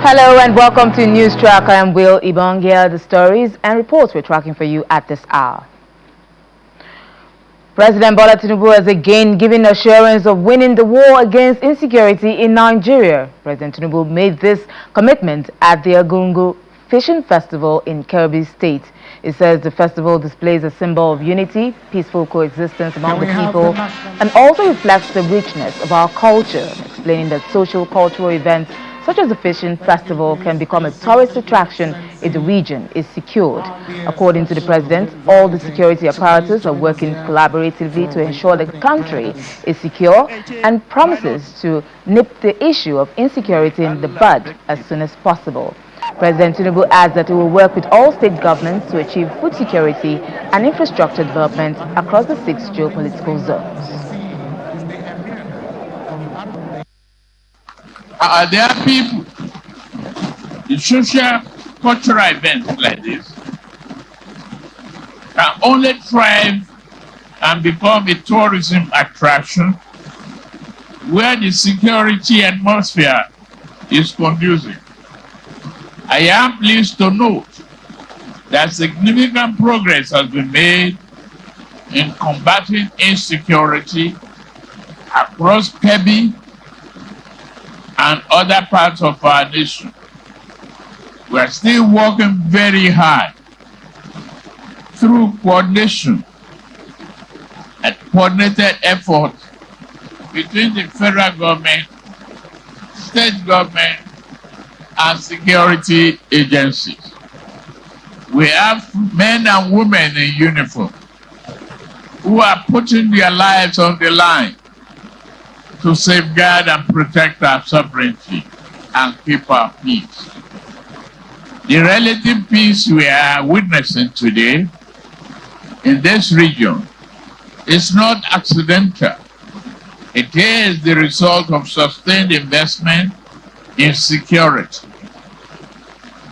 Hello and welcome to News Track. I am Will Ibong. Here are the stories and reports we're tracking for you at this hour. President Bola Tinubu has again given assurance of winning the war against insecurity in Nigeria. President Tinubu made this commitment at the Argungu Fishing Festival in Kebbi State. It says the festival displays a symbol of unity, peaceful coexistence among the people, and also reflects the richness of our culture, explaining that social cultural events such as the fishing festival can become a tourist attraction if the region is secured. According to the president, all the security apparatus are working collaboratively to ensure the country is secure and promises to nip the issue of insecurity in the bud as soon as possible. President Tinubu adds that he will work with all state governments to achieve food security and infrastructure development across the 6 geopolitical zones. There are people, the social cultural events like this can only thrive and become a tourism attraction where the security atmosphere is conducive. I am pleased to note that significant progress has been made in combating insecurity across Kebbi and other parts of our nation. We are still working very hard through coordination and coordinated efforts between the federal government, state government, and security agencies. We have men and women in uniform who are putting their lives on the line to safeguard and protect our sovereignty and keep our peace. The relative peace we are witnessing today in this region is not accidental. It is the result of sustained investment in security,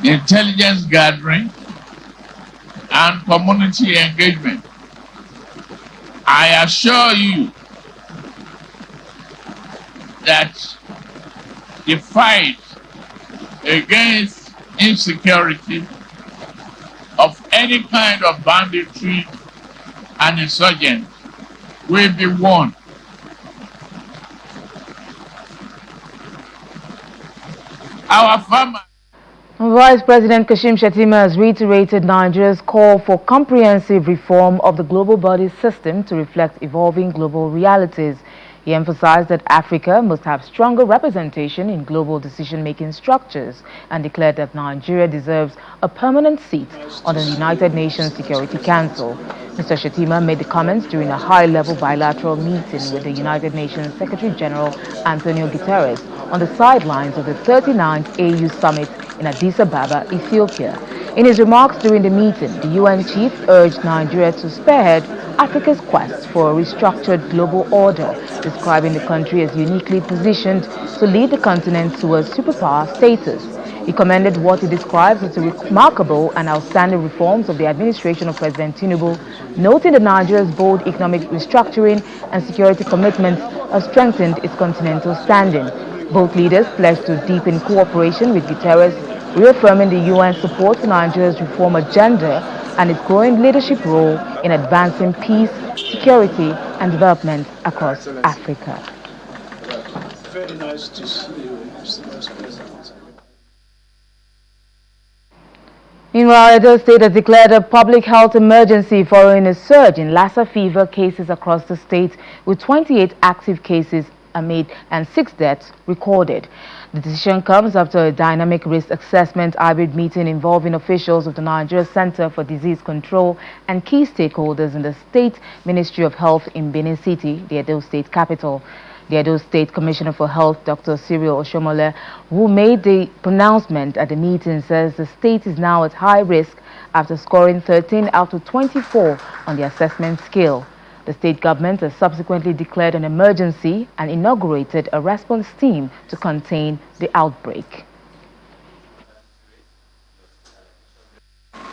intelligence gathering, and community engagement. I assure you that the fight against insecurity of any kind of banditry and insurgents will be won. Our farmers. Vice President Kashim Shettima has reiterated Nigeria's call for comprehensive reform of the global body system to reflect evolving global realities. He emphasized that Africa must have stronger representation in global decision-making structures and declared that Nigeria deserves a permanent seat on the United Nations Security Council. Mr. Shettima made the comments during a high-level bilateral meeting with the United Nations Secretary-General Antonio Guterres on the sidelines of the 39th AU Summit in Addis Ababa, Ethiopia. In his remarks during the meeting, the UN chief urged Nigeria to spearhead Africa's quest for a restructured global order, describing the country as uniquely positioned to lead the continent towards superpower status. He commended what he describes as the remarkable and outstanding reforms of the administration of President Tinubu, noting that Nigeria's bold economic restructuring and security commitments have strengthened its continental standing. Both leaders pledged to deepen cooperation with Guterres, reaffirming the UN's support for Nigeria's reform agenda and its growing leadership role in advancing peace, security, and development across Africa. Very nice to see you, Mr. Vice President. Meanwhile, Edo State has declared a public health emergency following a surge in Lassa fever cases across the state, with 28 active cases amid and 6 deaths recorded. The decision comes after a dynamic risk assessment hybrid meeting involving officials of the Nigeria Center for Disease Control and key stakeholders in the State Ministry of Health in Benin City, the Edo State capital. The Edo State Commissioner for Health, Dr. Cyril Oshomole, who made the pronouncement at the meeting, says the state is now at high risk after scoring 13 out of 24 on the assessment scale. The state government has subsequently declared an emergency and inaugurated a response team to contain the outbreak.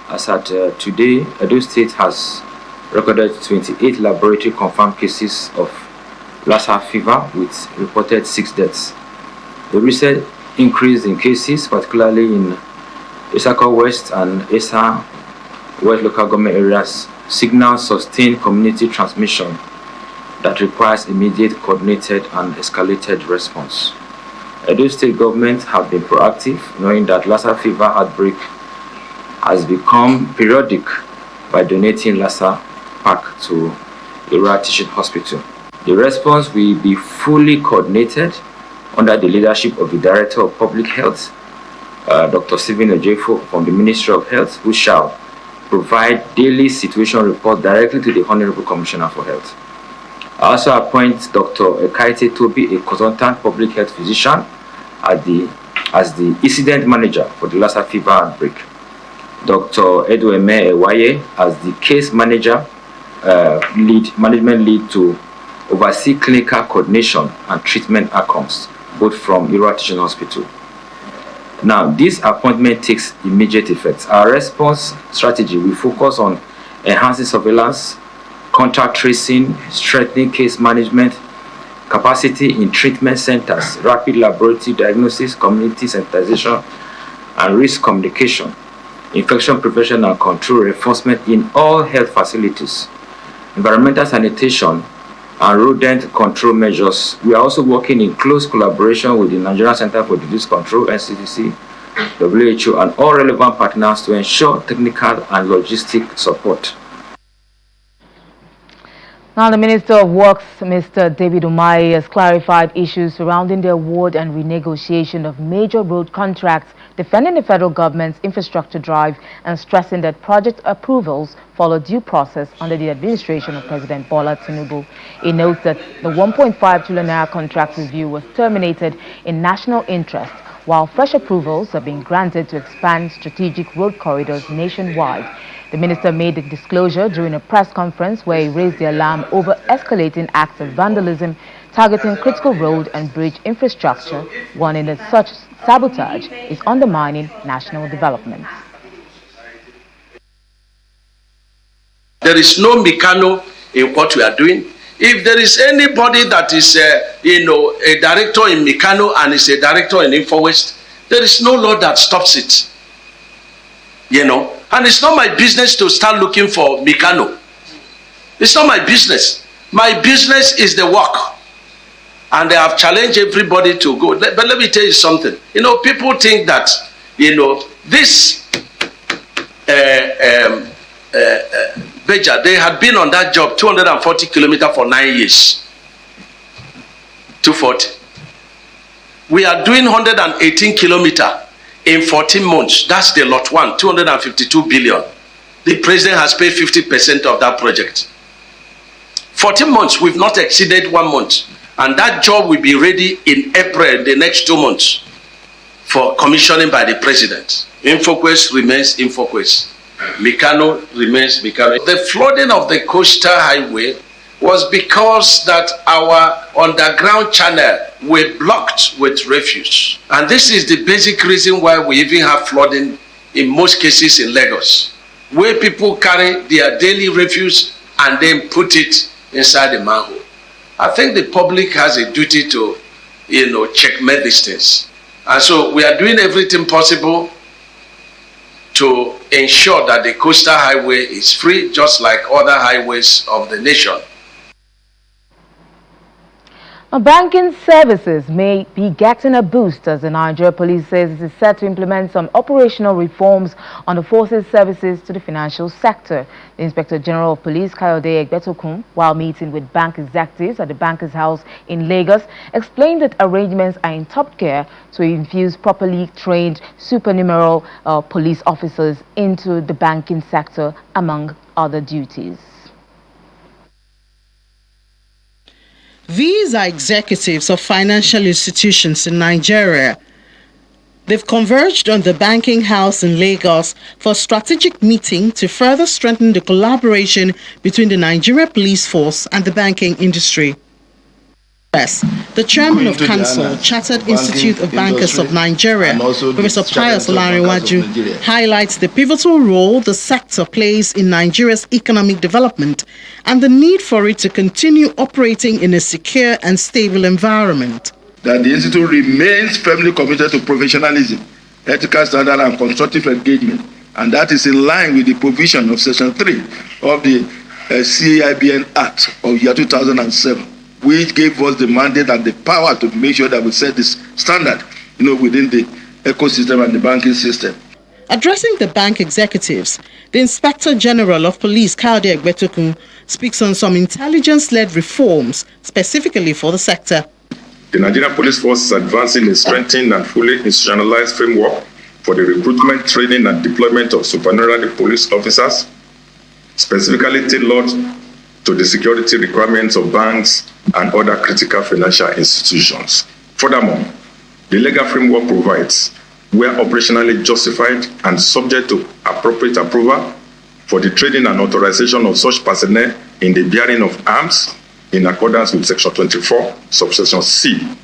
As at today, Edo State has recorded 28 laboratory confirmed cases of Lassa fever with reported 6 deaths. The recent increase in cases, particularly in Isako West and Esa West local government areas, signals sustained community transmission that requires immediate, coordinated, and escalated response. Edo State government have been proactive, knowing that Lassa fever outbreak has become periodic by donating Lassa pack to Ira Teaching Hospital. The response will be fully coordinated under the leadership of the Director of Public Health, Dr. Stephen Ojefo from the Ministry of Health, who shall provide daily situation reports directly to the Honorable Commissioner for Health. I also appoint Dr. Ekaite Toby, a consultant public health physician, as the incident manager for the Lassa fever outbreak. Dr. Edo Ewaye as the case manager, management lead to oversee clinical coordination and treatment outcomes, both from Ira Teaching Hospital. Now, this appointment takes immediate effect. Our response strategy will focus on enhancing surveillance, contact tracing, strengthening case management, capacity in treatment centers, rapid laboratory diagnosis, community sensitization, and risk communication, infection prevention and control reinforcement in all health facilities, environmental sanitation, and rodent control measures. We are also working in close collaboration with the Nigerian Center for Disease Control, NCDC, WHO, and all relevant partners to ensure technical and logistic support. Now, the Minister of Works, Mr. David Umahi, has clarified issues surrounding the award and renegotiation of major road contracts, defending the federal government's infrastructure drive and stressing that project approvals follow due process under the administration of President Bola Tinubu. He notes that the 1.5 trillion naira contract review was terminated in national interest, while fresh approvals are being granted to expand strategic road corridors nationwide. The minister made the disclosure during a press conference where he raised the alarm over escalating acts of vandalism targeting critical road and bridge infrastructure, warning that such sabotage is undermining national development. There is no Mikano in what we are doing. If there is anybody that is, a director in Mikano and is a director in InfoWest, there is no law that stops it. And it's not my business to start looking for Mikano. It's not my business. My business is the work. And I have challenged everybody to go. But let me tell you something. People think that, this Beja, they had been on that job 240 kilometers for 9 years. 240. We are doing 118 kilometers in 14 months. That's the lot one, 252 billion. The president has paid 50% of that project. 14 months, we've not exceeded 1 month. And that job will be ready in April, the next 2 months, for commissioning by the president. InfoQuest remains InfoQuest. Mikano remains Mikano. The flooding of the coastal highway was because that our underground channel were blocked with refuse. And this is the basic reason why we even have flooding in most cases in Lagos, where people carry their daily refuse and then put it inside the manhole. I think the public has a duty to, checkmate these things. And so we are doing everything possible to ensure that the coastal highway is free, just like other highways of the nation. Banking services may be getting a boost as the Nigeria Police says it is set to implement some operational reforms on the forces services to the financial sector. The Inspector General of Police, Kayode Egbetokun, while meeting with bank executives at the Bankers House in Lagos, explained that arrangements are in top gear to infuse properly trained supernumerary police officers into the banking sector, among other duties. These are executives of financial institutions in Nigeria. They've converged on the Banking House in Lagos for a strategic meeting to further strengthen the collaboration between the Nigeria Police Force and the banking industry. The chairman of Council, Chartered Institute of Bankers of Nigeria, Professor Pius Olariwaju, highlights the pivotal role the sector plays in Nigeria's economic development and the need for it to continue operating in a secure and stable environment. that the Institute remains firmly committed to professionalism, ethical standard, and constructive engagement, and that is in line with the provision of Section 3 of the CAIBN Act of year 2007, which gave us the mandate and the power to make sure that we set this standard, within the ecosystem and the banking system. Addressing the bank executives, the Inspector General of Police, Kayode Egbetokun, speaks on some intelligence-led reforms specifically for the sector. The Nigerian Police Force is advancing a strengthened and fully institutionalized framework for the recruitment, training, and deployment of supernumerary police officers, specifically tailored to the security requirements of banks and other critical financial institutions. Furthermore, the legal framework provides, where operationally justified and subject to appropriate approval, for the training and authorization of such personnel in the bearing of arms in accordance with Section 24, subsection C,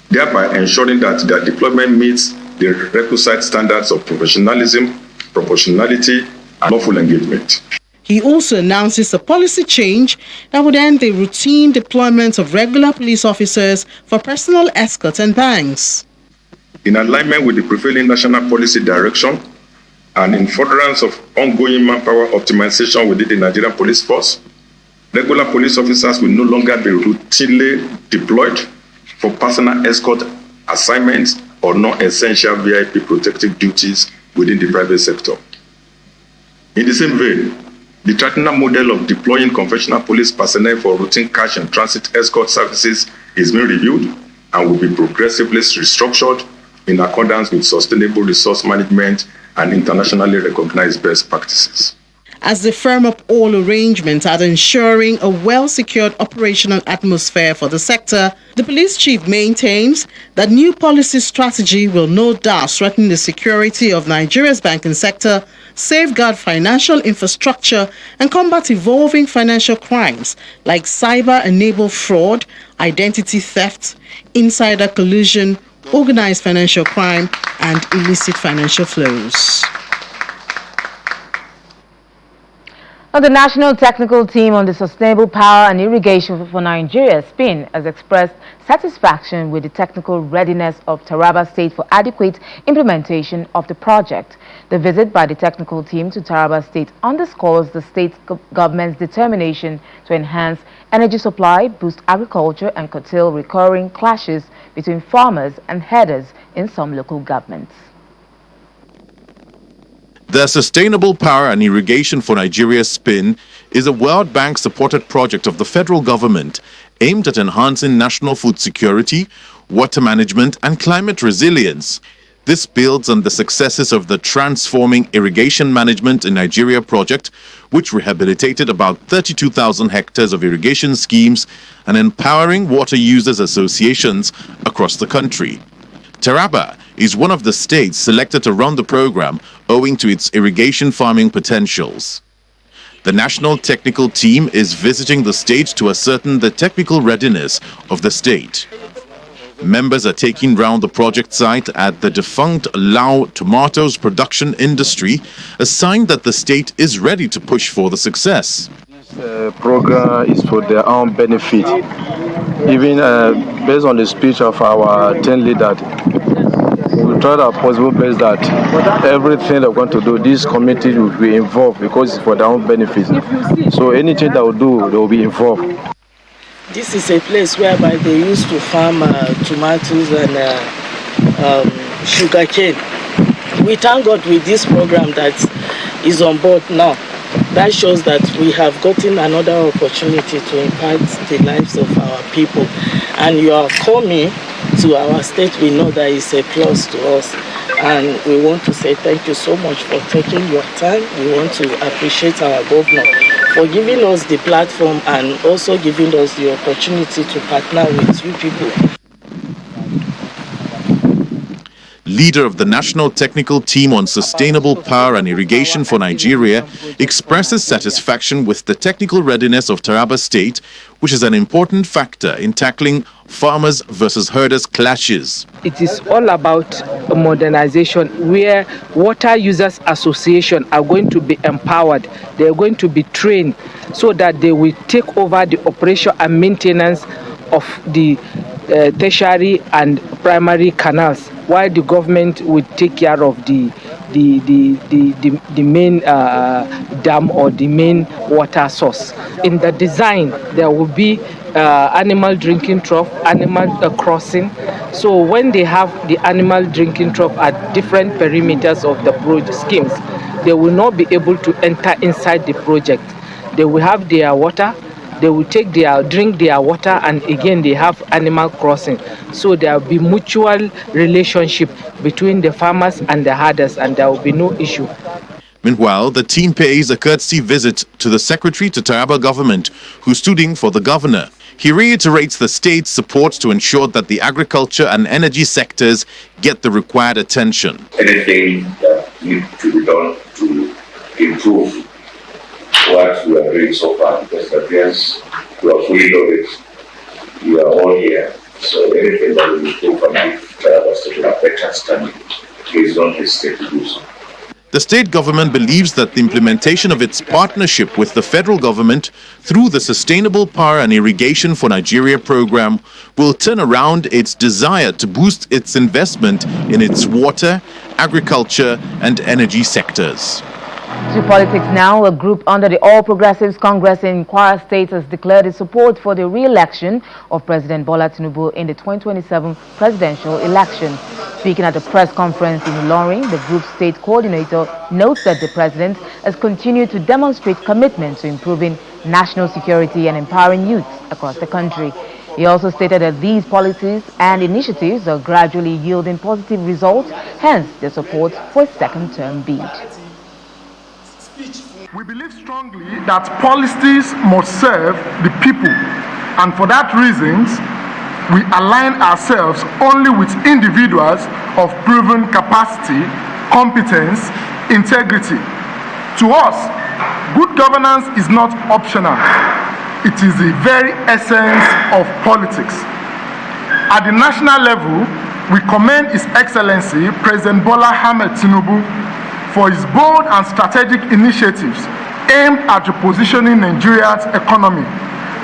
thereby ensuring that their deployment meets the requisite standards of professionalism, proportionality, and lawful engagement. He also announces a policy change that would end the routine deployment of regular police officers for personal escort and banks. In alignment with the prevailing national policy direction and in furtherance of ongoing manpower optimization within the Nigerian Police Force, regular police officers will no longer be routinely deployed for personal escort assignments or non-essential VIP protective duties within the private sector. In the same vein, the traditional model of deploying conventional police personnel for routine cash and transit escort services is being reviewed and will be progressively restructured in accordance with sustainable resource management and internationally recognized best practices. As they firm up all arrangements at ensuring a well-secured operational atmosphere for the sector, the police chief maintains that new policy strategy will no doubt strengthen the security of Nigeria's banking sector, safeguard financial infrastructure, and combat evolving financial crimes like cyber-enabled fraud, identity theft, insider collusion, organized financial crime, and illicit financial flows. Now, the National Technical Team on the Sustainable Power and Irrigation for Nigeria, SPIN, has expressed satisfaction with the technical readiness of Taraba State for adequate implementation of the project. The visit by the technical team to Taraba State underscores the state government's determination to enhance energy supply, boost agriculture, and curtail recurring clashes between farmers and herders in some local governments. The Sustainable Power and Irrigation for Nigeria SPIN is a World Bank-supported project of the federal government aimed at enhancing national food security, water management, and climate resilience. This builds on the successes of the Transforming Irrigation Management in Nigeria project, which rehabilitated about 32,000 hectares of irrigation schemes and empowering water users associations across the country. Taraba is one of the states selected to run the program owing to its irrigation farming potentials. The National Technical Team is visiting the state to ascertain the technical readiness of the state. Members are taking round the project site at the defunct Lao tomatoes production industry, a sign that the state is ready to push for the success. This program is for their own benefit. Even based on the speech of our 10 leaders, we tried our possible best that everything they're going to do, this committee will be involved because it's for their own benefit. So anything that we do, they will be involved. This is a place whereby they used to farm tomatoes and sugarcane. We thank God with this program that is on board now. That shows that we have gotten another opportunity to impact the lives of our people. And you are coming to our state, we know that it's a plus to us. And we want to say thank you so much for taking your time. We want to appreciate our governor for giving us the platform and also giving us the opportunity to partner with you people. Leader of the National Technical Team on Sustainable Power and Irrigation for Nigeria expresses satisfaction with the technical readiness of Taraba State, which is an important factor in tackling farmers versus herders clashes. It is all about modernization where water users association are going to be empowered. They are going to be trained so that they will take over the operation and maintenance of the tertiary and primary canals, while the government would take care of the main dam or the main water source. In the design, there will be animal drinking trough, animal crossing. So when they have the animal drinking trough at different perimeters of the project schemes, they will not be able to enter inside the project. They will have their water, they will drink their water, and again they have animal crossing. So there will be mutual relationship between the farmers and the herders, and there will be no issue. Meanwhile, the team pays a courtesy visit to the secretary to Taraba government, who stood in for the governor. He reiterates the state's support to ensure that the agriculture and energy sectors get the required attention. Anything that needs to be done to improve what we are doing so far, because the appears we are fully loaded. We are all here. So anything that will improve and give Taraba State a better standing, please don't hesitate to do so. The state government believes that the implementation of its partnership with the federal government through the Sustainable Power and Irrigation for Nigeria program will turn around its desire to boost its investment in its water, agriculture, and energy sectors. To politics now, a group under the All Progressives Congress in Kwara State has declared its support for the re-election of President Bola Tinubu in the 2027 presidential election. Speaking at a press conference in Ilorin, the group's state coordinator notes that the president has continued to demonstrate commitment to improving national security and empowering youth across the country. He also stated that these policies and initiatives are gradually yielding positive results, hence their support for a second-term bid. We believe strongly that policies must serve the people, and for that reason, we align ourselves only with individuals of proven capacity, competence, integrity. To us, good governance is not optional. It is the very essence of politics. At the national level, we commend His Excellency President Bola Ahmed Tinubu for his bold and strategic initiatives aimed at repositioning Nigeria's economy,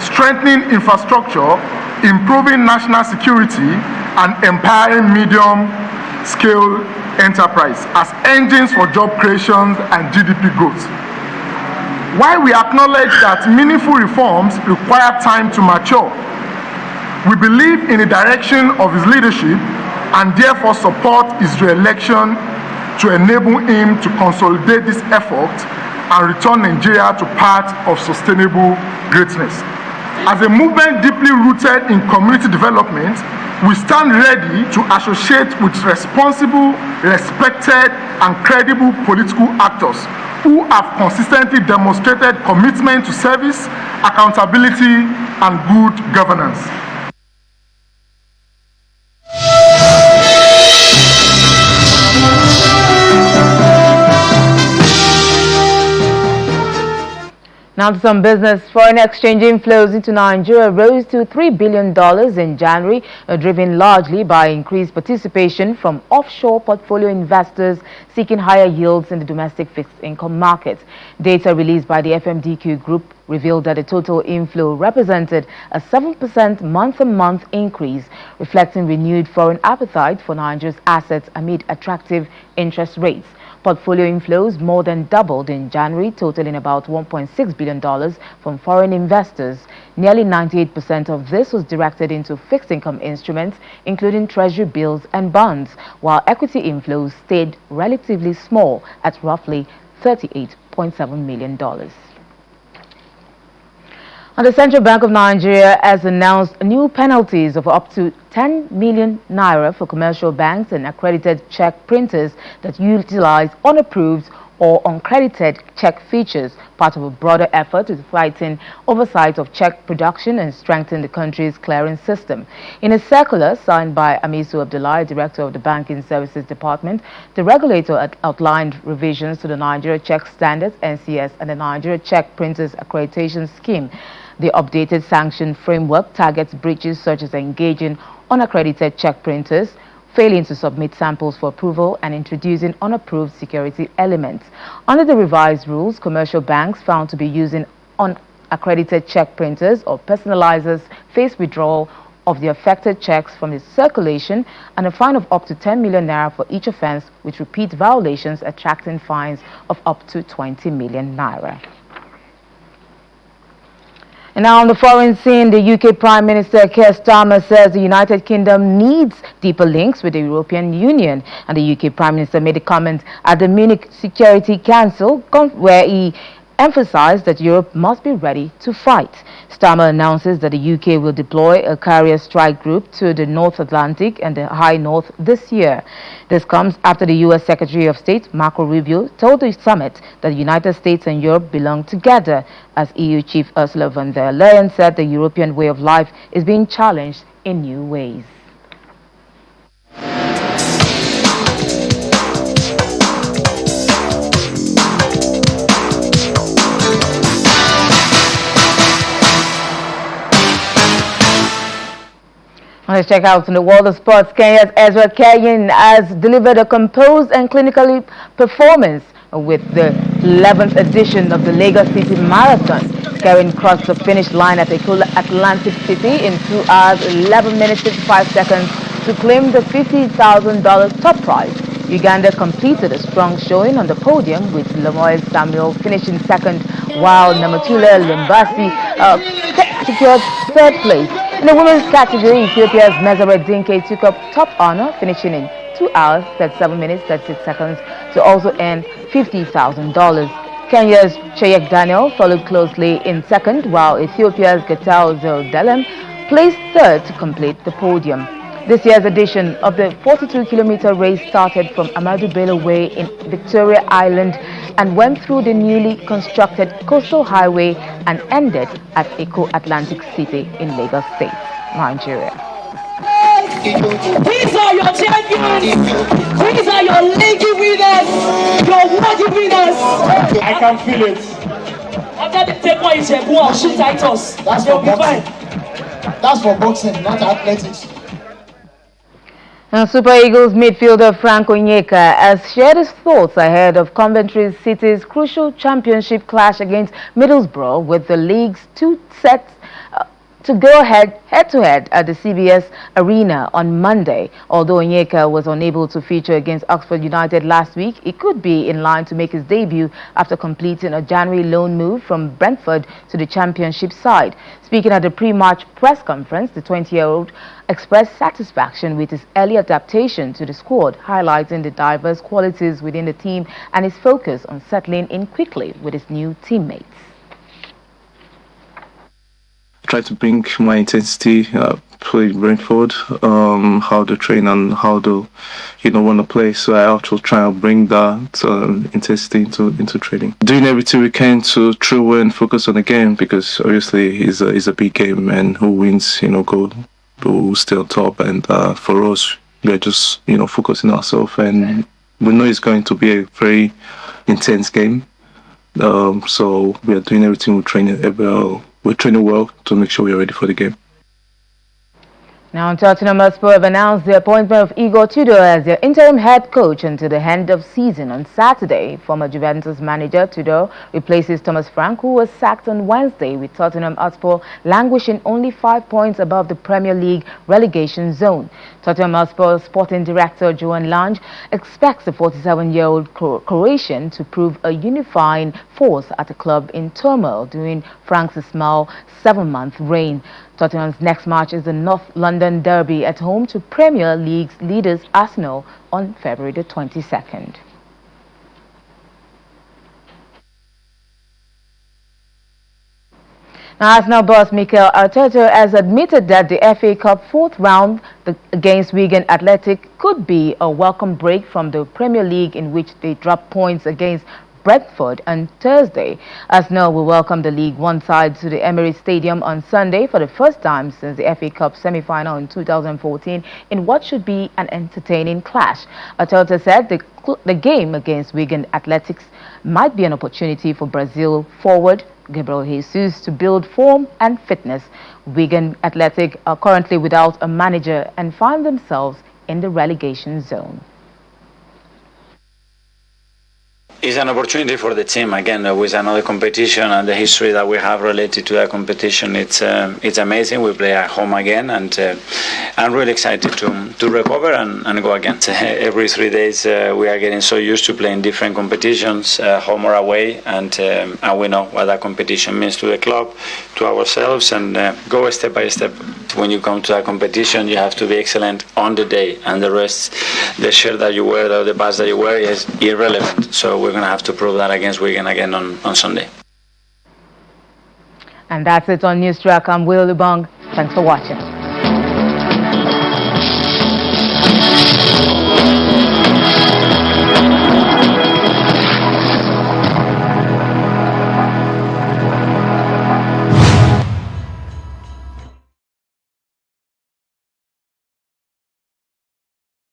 strengthening infrastructure, improving national security, and empowering medium-scale enterprise as engines for job creation and GDP growth. While we acknowledge that meaningful reforms require time to mature, we believe in the direction of his leadership and therefore support his re-election to enable him to consolidate this effort and return Nigeria to path of sustainable greatness. As a movement deeply rooted in community development, we stand ready to associate with responsible, respected, and credible political actors who have consistently demonstrated commitment to service, accountability, and good governance. Now to some business. Foreign exchange inflows into Nigeria rose to $3 billion in January, driven largely by increased participation from offshore portfolio investors seeking higher yields in the domestic fixed income market. Data released by the FMDQ Group revealed that the total inflow represented a 7% month-on-month increase, reflecting renewed foreign appetite for Nigeria's assets amid attractive interest rates. Portfolio inflows more than doubled in January, totaling about $1.6 billion from foreign investors. Nearly 98% of this was directed into fixed income instruments, including treasury bills and bonds, while equity inflows stayed relatively small at roughly $38.7 million. And the Central Bank of Nigeria has announced new penalties of up to 10 million naira for commercial banks and accredited check printers that utilize unapproved or uncredited check features, part of a broader effort to fighting oversight of check production and strengthen the country's clearing system. In a circular signed by Amisu Abdullahi, director of the Banking Services Department, the regulator outlined revisions to the Nigeria Check Standards (NCS) and the Nigeria Check Printers Accreditation Scheme. The updated sanction framework targets breaches such as engaging unaccredited check printers, failing to submit samples for approval, and introducing unapproved security elements. Under the revised rules, commercial banks found to be using unaccredited check printers or personalizers face withdrawal of the affected checks from its circulation and a fine of up to 10 million naira for each offense, with repeat violations attracting fines of up to 20 million naira. And now on the foreign scene, the UK Prime Minister Keir Starmer says the United Kingdom needs deeper links with the European Union. And the UK Prime Minister made a comment at the Munich Security Council where he emphasized that Europe must be ready to fight. Starmer announces that the UK will deploy a carrier strike group to the North Atlantic and the High North this year. This comes after the US Secretary of State Marco Rubio told the summit that the United States and Europe belong together, as EU Chief Ursula von der Leyen said the European way of life is being challenged in new ways. Let's check out in the world of sports. Kenya's Ezra Kenyan has delivered a composed and clinically performance with the 11th edition of the Lagos City Marathon. Karen crossed the finish line at Atlantic City in 2 hours, 11 minutes, 55 seconds to claim the $50,000 top prize. Uganda completed a strong showing on the podium with Lamoy Samuel finishing second, while Namatula Lumbasi secured third place. In the women's category, Ethiopia's Meseret Dinke took up top honor, finishing in 2 hours, 37 minutes, 36 seconds to also earn $50,000. Kenya's Cheyek Daniel followed closely in second, while Ethiopia's Getao Zeldelem placed third to complete the podium. This year's edition of the 42-kilometer race started from Amadou Bello Way in Victoria Island and went through the newly constructed Coastal Highway and ended at Eco Atlantic City in Lagos State, Nigeria. These are your champions. These are your league winners. Your worthy winners. I can feel it. After the take one, you say, "Go and shoot Titus." That's for boxing. That's for boxing, not athletics. Now, Super Eagles midfielder Frank Onyeka has shared his thoughts ahead of Coventry City's crucial championship clash against Middlesbrough, with the league's two sets to go head-to-head at the CBS Arena on Monday. Although Onyeka was unable to feature against Oxford United last week, he could be in line to make his debut after completing a January loan move from Brentford to the championship side. Speaking at the pre-match press conference, the 20-year-old expressed satisfaction with his early adaptation to the squad, highlighting the diverse qualities within the team and his focus on settling in quickly with his new teammates. Try to bring my intensity, play Brentford, how to train and how to, want to play. So I also try to bring that intensity into training. Doing everything we can to throw and focus on the game, because obviously it's a big game, and who wins, go who stay on top. And for us, we're just focusing ourselves, and we know it's going to be a very intense game. So we are doing everything we're training well to make sure we're ready for the game. Now, Tottenham Hotspur have announced the appointment of Igor Tudor as their interim head coach until the end of season on Saturday. Former Juventus manager Tudor replaces Thomas Frank, who was sacked on Wednesday, with Tottenham Hotspur languishing only 5 points above the Premier League relegation zone. Tottenham Hotspur sporting director Johan Lange expects the 47-year-old Croatian to prove a unifying force at the club in turmoil during Frank's small 7-month reign. Tottenham's next match is the North London Derby at home to Premier League leaders Arsenal on February the 22nd. Now, Arsenal boss Mikel Arteta has admitted that the FA Cup fourth round against Wigan Athletic could be a welcome break from the Premier League, in which they dropped points against Brentford on Thursday. Arsenal will welcome the League One side to the Emirates Stadium on Sunday for the first time since the FA Cup semi-final in 2014 in what should be an entertaining clash. Arteta said the game against Wigan Athletics might be an opportunity for Brazil forward Gabriel Jesus to build form and fitness. Wigan Athletic are currently without a manager and find themselves in the relegation zone. It's an opportunity for the team again with another competition, and the history that we have related to that competition. It's amazing. We play at home again, and I'm really excited to recover and go again. Every 3 days we are getting so used to playing different competitions, home or away, and we know what that competition means to the club, to ourselves, and go step by step. When you come to a competition, you have to be excellent on the day, and the rest, the shirt that you wear, the badge that you wear, is irrelevant. So we're going to have to prove that against Wigan again on Sunday. And that's it on News Track. I'm Will Lubang. Thanks for watching.